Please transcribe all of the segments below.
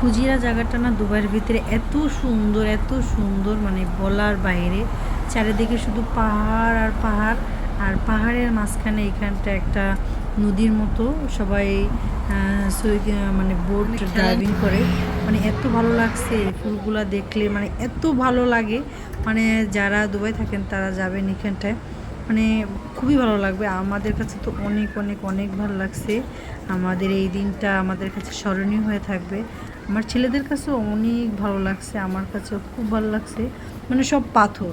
ফুজিরা জায়গাটা না দুবাইয়ের ভিতরে এত সুন্দর মানে বলার বাইরে। চারিদিকে শুধু পাহাড় আর পাহাড়, আর পাহাড়ের মাঝখানে এখানটা একটা নদীর মতো সবাই মানে বোট ড্রাইভিং করে। মানে এত ভালো লাগছে ফুলগুলা দেখলে, মানে এত ভালো লাগে। মানে যারা দুবাই থাকেন তারা যাবেন এখানটায়, মানে খুবই ভালো লাগবে। আমাদের কাছে তো অনেক অনেক অনেক ভালো লাগছে। আমাদের এই দিনটা আমাদের কাছে স্মরণীয় হয়ে থাকবে। আমার ছেলেদের কাছেও অনেক ভালো লাগছে, আমার কাছেও খুব ভালো লাগছে। মানে সব পাথর,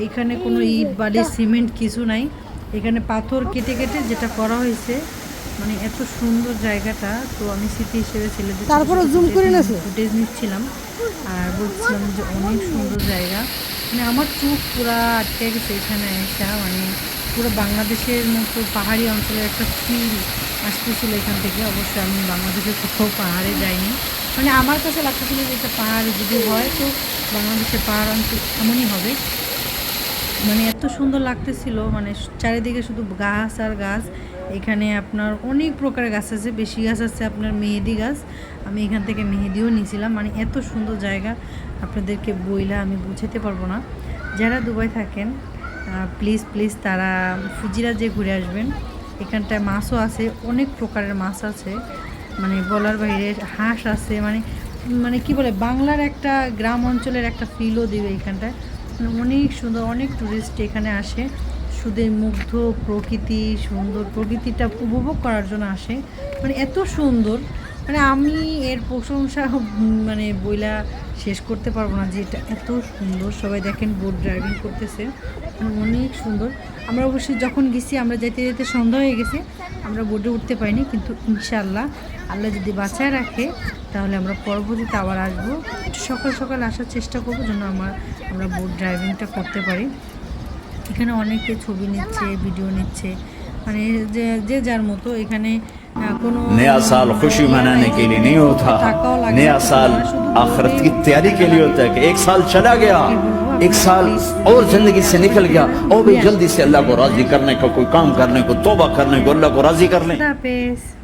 এখানে কোনো ইট বালি সিমেন্ট কিছু নাই, এখানে পাথর কেটে কেটে যেটা করা হয়েছে। মানে এত সুন্দর জায়গাটা। তো আমি স্মৃতি হিসেবে ছেলেদের তারপরে জুম করে নেছে ফুটেজ নিচ্ছিলাম আর বলছিলাম যে অনেক সুন্দর জায়গা। মানে আমার চোখ পুরা আটকে গেছে এখানে এসে। মানে পুরো বাংলাদেশের মতো পাহাড়ি অঞ্চলের একটা ফিল আসতেছিল এখান থেকে। অবশ্যই আমি বাংলাদেশের কোথাও পাহাড়ে যাইনি, মানে আমার কাছে লাগতেছিল যে এটা পাহাড় যদি হয় তো বাংলাদেশের পাহাড় অঞ্চল এমনই হবে। মানে এত সুন্দর লাগতেছিল, মানে চারিদিকে শুধু গাছ আর গাছ। এখানে আপনার অনেক প্রকারের গাছ আছে, বেশি গাছ আছে আপনার মেহেদি গাছ। আমি এখান থেকে মেহেদিও নিয়েছিলাম। মানে এত সুন্দর জায়গা, আপনাদেরকে বইলা আমি বুঝাতে পারবো না। যারা দুবাই থাকেন প্লিজ প্লিজ তারা ফুজিরা যে ঘুরে আসবেন। এখানটায় মাছও আছে, অনেক প্রকারের মাছ আছে, মানে বলার বাইরে। হাঁস আছে, মানে মানে কি বলে বাংলার একটা গ্রাম অঞ্চলের একটা ফিলও দিবে এখানটায়। মানে অনেক সুন্দর, অনেক টুরিস্ট এখানে আসে শুধু মুগ্ধ প্রকৃতি, সুন্দর প্রকৃতিটা উপভোগ করার জন্য আসে। মানে এত সুন্দর, মানে আমি এর প্রশংসা মানে বইলা শেষ করতে পারবো না যে এটা এত সুন্দর। সবাই দেখেন বোট ড্রাইভিং করতেছে, মানে অনেক সুন্দর। আমরা অবশ্যই যখন গেছি আমরা যেতে যেতে সন্ধ্যা হয়ে গেছে, আমরা বোটে উঠতে পারিনি, কিন্তু ইনশাআল্লাহ আল্লাহ যদি বাঁচায় রাখে তাহলে আমরা পরবর্তীতে আবার আসবো। সকাল সকাল আসার চেষ্টা করবো যেন আমরা বোট ড্রাইভিংটা করতে পারি। এখানে অনেকে ছবি নিচ্ছে, ভিডিও নিচ্ছে, মানে যে যার মতো। এখানে কোনো नया साल खुशी मनाने के लिए नहीं होता, नया साल आखिरत की तैयारी के लिए होता है कि एक साल चला गया, एक साल और जिंदगी से निकल गया, और भी जल्दी से अल्लाह को राजी करने का, कोई काम करने को, तौबा करने को, अल्लाह को राजी कर लें। खुदा हाफिज़।